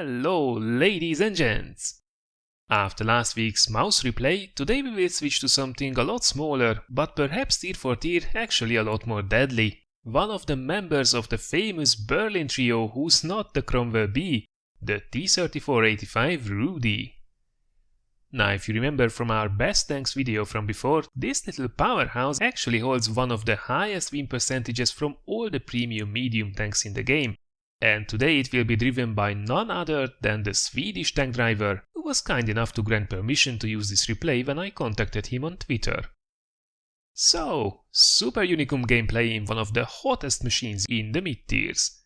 Hello, ladies and gents! After last week's mouse replay, today we will switch to something a lot smaller, but perhaps tier for tier actually a lot more deadly. One of the members of the famous Berlin trio who's not the Cromwell B, the T-34-85 Rudy. Now, if you remember from our best tanks video from before, this little powerhouse actually holds one of the highest win percentages from all the premium medium tanks in the game. And today it will be driven by none other than the Swedish tank driver, who was kind enough to grant permission to use this replay when I contacted him on Twitter. So, Super Unicum gameplay in one of the hottest machines in the mid-tiers.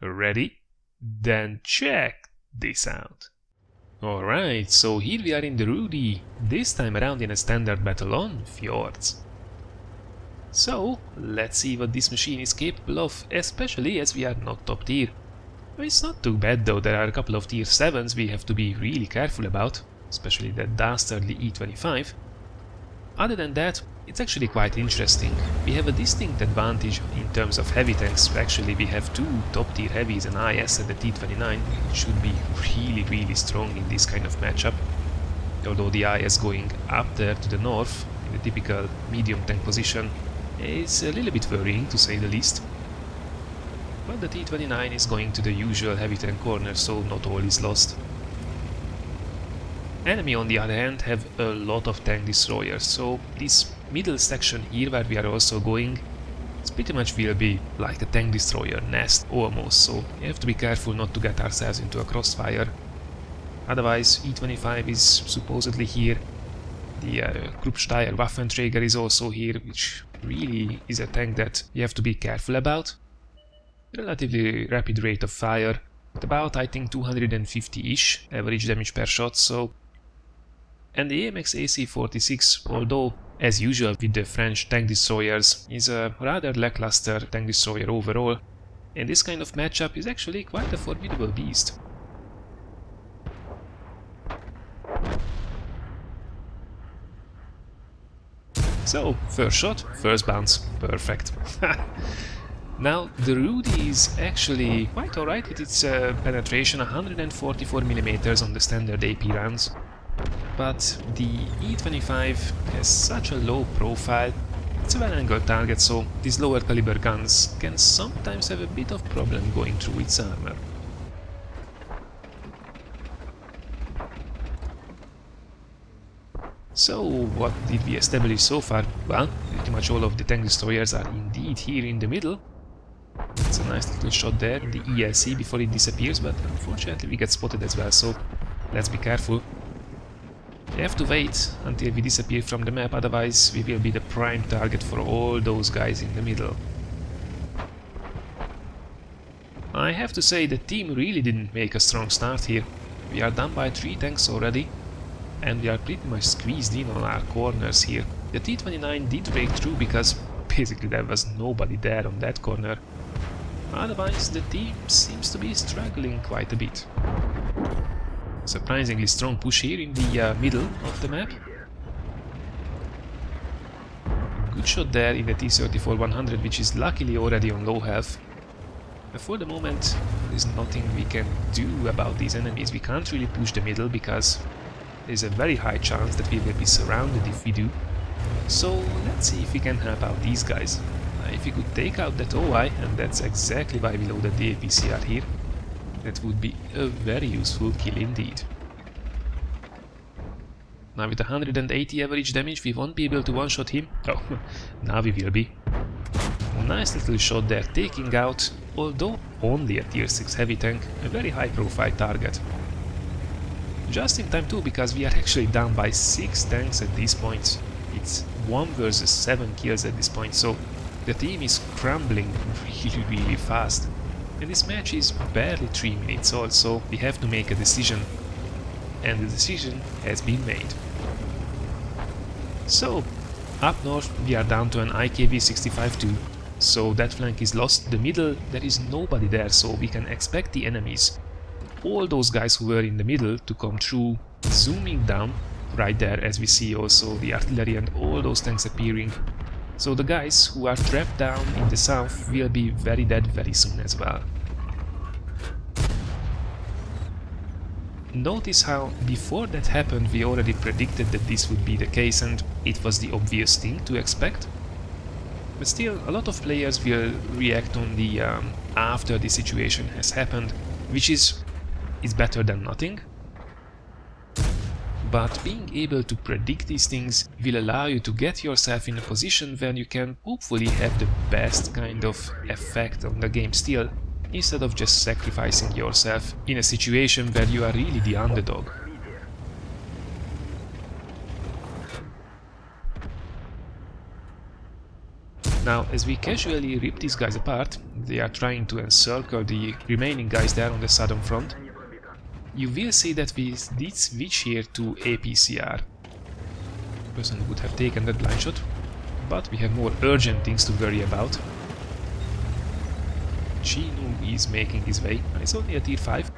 Ready? Then check this out. Alright, so here we are in the Rudy, this time around in a standard battle on Fjords. So, let's see what this machine is capable of, especially as we are not top tier. It's not too bad though, there are a couple of tier 7s we have to be really careful about, especially that dastardly E25. Other than that, it's actually quite interesting. We have a distinct advantage in terms of heavy tanks. Actually, we have two top tier heavies, an IS and the T-29, which should be really strong in this kind of matchup. Although the IS going up there to the north, in the typical medium tank position, is a little bit worrying to say the least. But the T-29 is going to the usual heavy tank corner, so not all is lost. Enemy on the other hand have a lot of tank destroyers, so this middle section here where we are also going, it pretty much will be like a tank destroyer nest almost, so we have to be careful not to get ourselves into a crossfire. Otherwise E25 is supposedly here, the Kruppsteier Waffenträger is also here, which really is a tank that you have to be careful about. Relatively rapid rate of fire, at about I think 250-ish average damage per shot, so... And the AMX AC-46, although as usual with the French tank destroyers, is a rather lackluster tank destroyer overall, and this kind of matchup is actually quite a formidable beast. So, first shot, first bounce, perfect. Now, the Rudy is actually quite alright with its penetration, 144mm on the standard AP rounds. But the E25 has such a low profile, it's a well-angled target, so these lower caliber guns can sometimes have a bit of problem going through its armor. So, what did we establish so far? Well, pretty much all of the tank destroyers are indeed here in the middle. It's a nice little shot there, the ELC before it disappears, but unfortunately we get spotted as well, so let's be careful. We have to wait until we disappear from the map, otherwise we will be the prime target for all those guys in the middle. I have to say the team really didn't make a strong start here. We are down by 3 tanks already, and we are pretty much squeezed in on our corners here. The T-29 did break through because basically there was nobody there on that corner. Otherwise the team seems to be struggling quite a bit. Surprisingly strong push here in the middle of the map. Good shot there in the T-34-100, which is luckily already on low health. But for the moment there is nothing we can do about these enemies. We can't really push the middle because there's a very high chance that we will be surrounded if we do. So let's see if we can help out these guys. If we could take out that OI, and that's exactly why we loaded the APCR here, that would be a very useful kill indeed. Now with 180 average damage we won't be able to one-shot him. Oh, now we will be. Nice little shot there, taking out, although only a tier 6 heavy tank, a very high profile target. Just in time too, because we are actually down by 6 tanks at this point. It's 1 versus 7 kills at this point, so the team is crumbling really fast. And this match is barely 3 minutes old, so we have to make a decision. And the decision has been made. So, up north we are down to an IKV-65-2, so that flank is lost. The middle, there is nobody there, so we can expect the enemies, all those guys who were in the middle, to come through, zooming down right there, as we see also the artillery and all those tanks appearing. So the guys who are trapped down in the south will be very dead very soon as well. Notice how before that happened we already predicted that this would be the case and it was the obvious thing to expect. But still, a lot of players will react only after the situation has happened, which is better than nothing. But being able to predict these things will allow you to get yourself in a position where you can hopefully have the best kind of effect on the game still, instead of just sacrificing yourself in a situation where you are really the underdog. Now, as we casually rip these guys apart, they are trying to encircle the remaining guys there on the southern front. You will see that we did switch here to APCR. Person would have taken that blind shot, but we have more urgent things to worry about. Chinu is making his way. It's only a tier 5.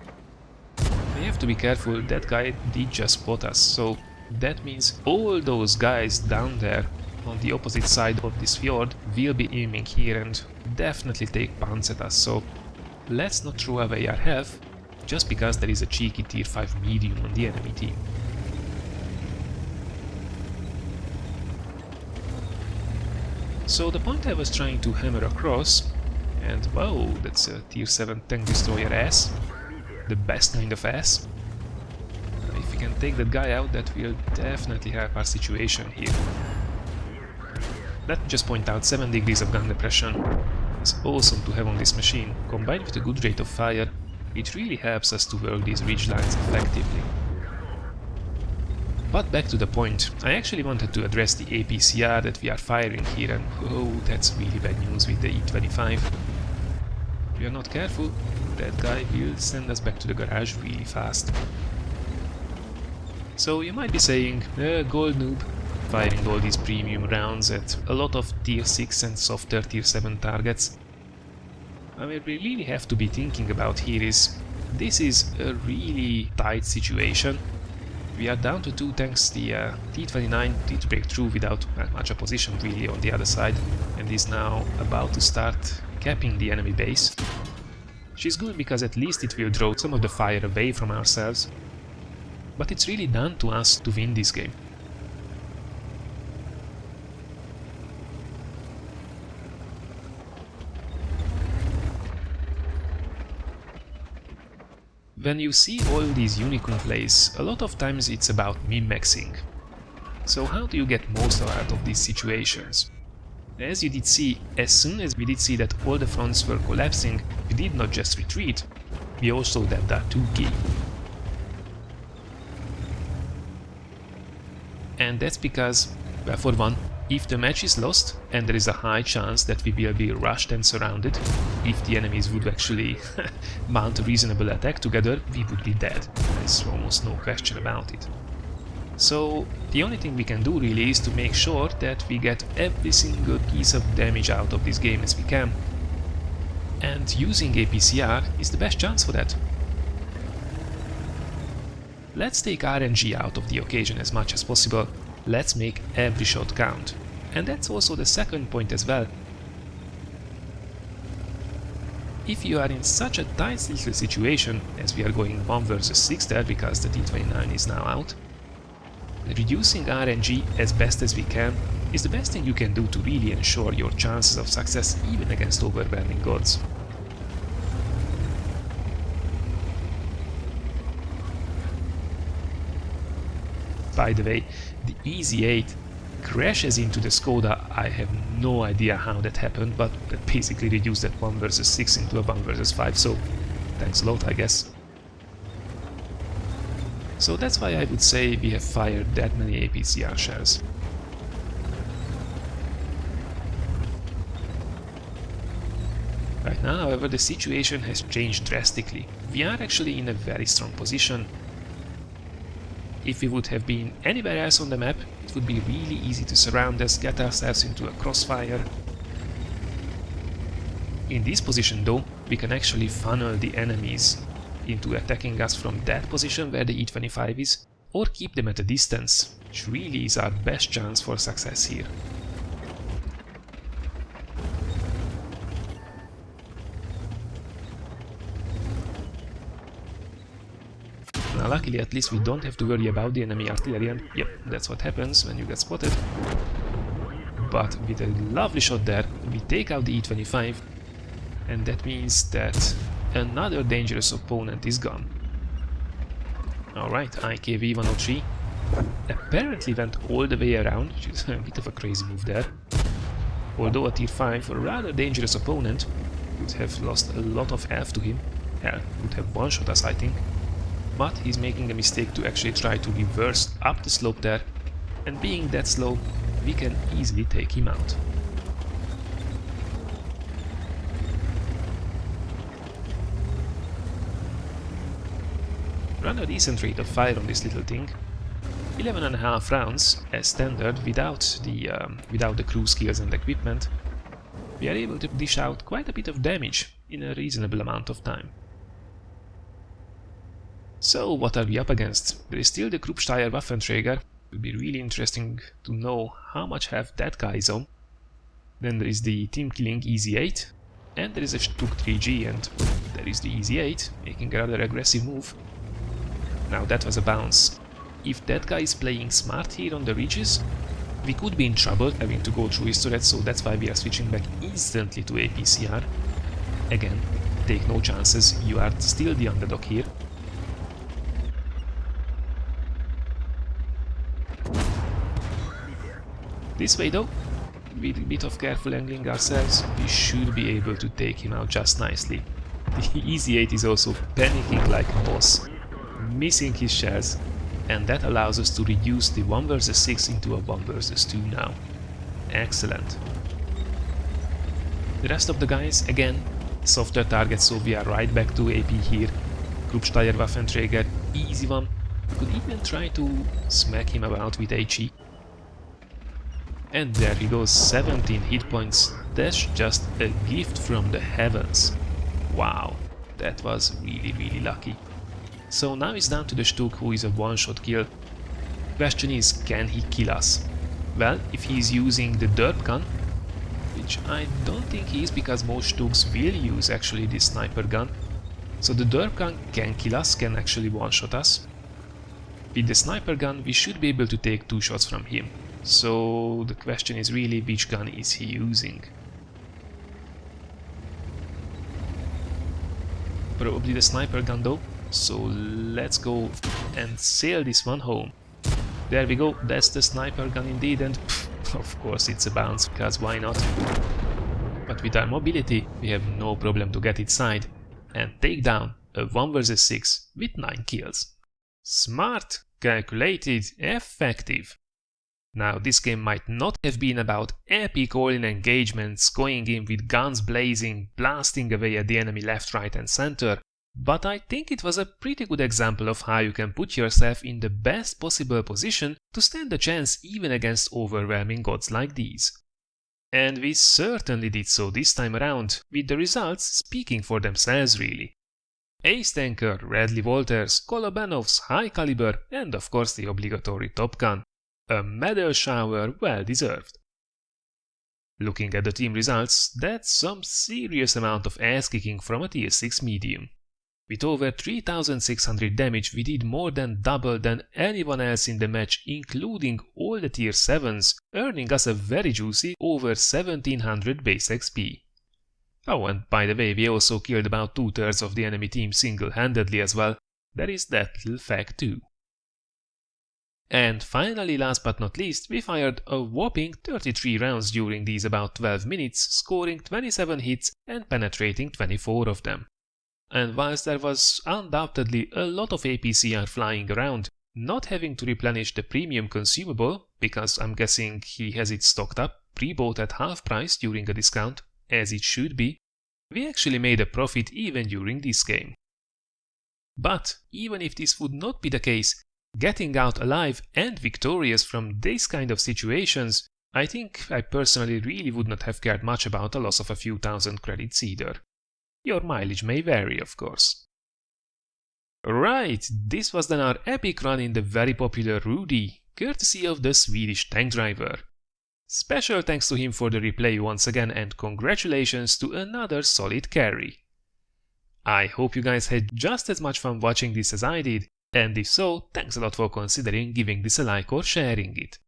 We have to be careful, that guy did just spot us, so that means all those guys down there on the opposite side of this fjord will be aiming here and definitely take punts at us, so let's not throw away our health just because there is a cheeky tier 5 medium on the enemy team. So the point I was trying to hammer across, and wow, that's a tier 7 tank destroyer ass, the best kind of ass. If we can take that guy out, that will definitely help our situation here. Let me just point out 7 degrees of gun depression. It's awesome to have on this machine. Combined with a good rate of fire, it really helps us to work these ridge lines effectively. But back to the point, I actually wanted to address the APCR that we are firing here, and oh, that's really bad news with the E25. If we are not careful, that guy will send us back to the garage really fast. So you might be saying, gold noob, firing all these premium rounds at a lot of tier 6 and softer tier 7 targets. What we really have to be thinking about here is, this is a really tight situation. We are down to 2 tanks, the T-29 did break through without much opposition really on the other side, and is now about to start capping the enemy base. Which is good because at least it will draw some of the fire away from ourselves. But it's really down to us to win this game. When you see all these unicorn plays, a lot of times it's about min-maxing. So how do you get most out of these situations? As you did see, as soon as we did see that all the fronts were collapsing, we did not just retreat, we also dabbed our 2 key. And that's because, well, for one, if the match is lost, and there is a high chance that we will be rushed and surrounded, if the enemies would actually mount a reasonable attack together, we would be dead. There's almost no question about it. So the only thing we can do really is to make sure that we get every single piece of damage out of this game as we can. And using APCR is the best chance for that. Let's take RNG out of the occasion as much as possible. Let's make every shot count. And that's also the second point as well. If you are in such a tight little situation, as we are going 1 versus 6 there because the T-29 is now out, reducing RNG as best as we can is the best thing you can do to really ensure your chances of success even against overwhelming odds. By the way, the Easy 8 crashes into the Skoda. I have no idea how that happened, but that basically reduced that 1 versus 6 into a 1 versus 5, so thanks a lot, I guess. So that's why I would say we have fired that many APCR shells. Right now, however, the situation has changed drastically. We are actually in a very strong position. If we would have been anywhere else on the map, it would be really easy to surround us, get ourselves into a crossfire. In this position though, we can actually funnel the enemies into attacking us from that position where the E25 is, or keep them at a distance, which really is our best chance for success here. Now luckily at least we don't have to worry about the enemy artillery, and yep, that's what happens when you get spotted. But with a lovely shot there, we take out the E-25, and that means that another dangerous opponent is gone. Alright, IKV-103 apparently went all the way around, which is a bit of a crazy move there. Although a tier 5, a rather dangerous opponent, would have lost a lot of health to him. Hell, would have one-shot us, I think. But he's making a mistake to actually try to reverse up the slope there, and being that slow, we can easily take him out. Run a decent rate of fire on this little thing. 11.5 rounds as standard without the crew skills and equipment. We are able to dish out quite a bit of damage in a reasonable amount of time. So what are we up against? There is still the Waffenträger. It will be really interesting to know how much health that guy is on. Then there is the team killing Easy 8, and there is a Stuk 3G, and there is the Easy 8 making a rather aggressive move. Now that was a bounce. If that guy is playing smart here on the ridges, we could be in trouble having to go through his turret, so that's why we are switching back instantly to APCR. Again, take no chances, you are still the underdog here. This way though, with a bit of careful angling ourselves, we should be able to take him out just nicely. The Easy 8 is also panicking like a boss, missing his shells, and that allows us to reduce the 1 vs 6 into a 1 vs 2 now. Excellent. The rest of the guys, again, softer targets, so we are right back to AP here. Waffenträger, easy one. Could even try to smack him about with HE. And there he goes, 17 hit points. That's just a gift from the heavens. Wow, that was really lucky. So now it's down to the Stuk, who is a one-shot kill. Question is, can he kill us? Well, if he's using the derp gun, which I don't think he is, because most Stuks will use actually this sniper gun. So the derp gun can kill us, can actually one-shot us. With the sniper gun we should be able to take 2 shots from him. So the question is really, which gun is he using? Probably the sniper gun though. So let's go and sail this one home. There we go, that's the sniper gun indeed, and of course it's a bounce, because why not? But with our mobility we have no problem to get inside and take down a 1 vs 6 with 9 kills. Smart, calculated, effective. Now this game might not have been about epic all-in engagements, going in with guns blazing, blasting away at the enemy left, right and center, but I think it was a pretty good example of how you can put yourself in the best possible position to stand a chance even against overwhelming odds like these. And we certainly did so this time around, with the results speaking for themselves really. Ace Tanker, Radley Walters, Kolobanov's High Caliber, and of course the obligatory Top Gun. A medal shower well deserved. Looking at the team results, that's some serious amount of ass kicking from a tier 6 medium. With over 3600 damage, we did more than double than anyone else in the match, including all the tier 7s, earning us a very juicy over 1700 base XP. Oh, and by the way, we also killed about 2/3 of the enemy team single-handedly as well. There is that little fact too. And finally, last but not least, we fired a whopping 33 rounds during these about 12 minutes, scoring 27 hits and penetrating 24 of them. And whilst there was undoubtedly a lot of APCR flying around, not having to replenish the premium consumable, because I'm guessing he has it stocked up, pre-bought at half price during a discount, as it should be, we actually made a profit even during this game. But even if this would not be the case, getting out alive and victorious from these kind of situations, I think I personally really would not have cared much about a loss of a few thousand credits either. Your mileage may vary, of course. Right, this was then our epic run in the very popular Rudy, courtesy of the Swedish tank driver. Special thanks to him for the replay once again, and congratulations to another solid carry. I hope you guys had just as much fun watching this as I did. And if so, thanks a lot for considering giving this a like or sharing it.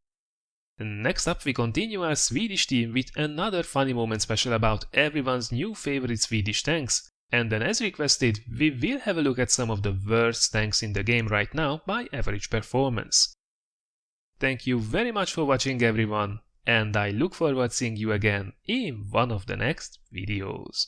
Next up, we continue our Swedish team with another funny moment special about everyone's new favorite Swedish tanks. And then as requested, we will have a look at some of the worst tanks in the game right now by average performance. Thank you very much for watching everyone, and I look forward to seeing you again in one of the next videos.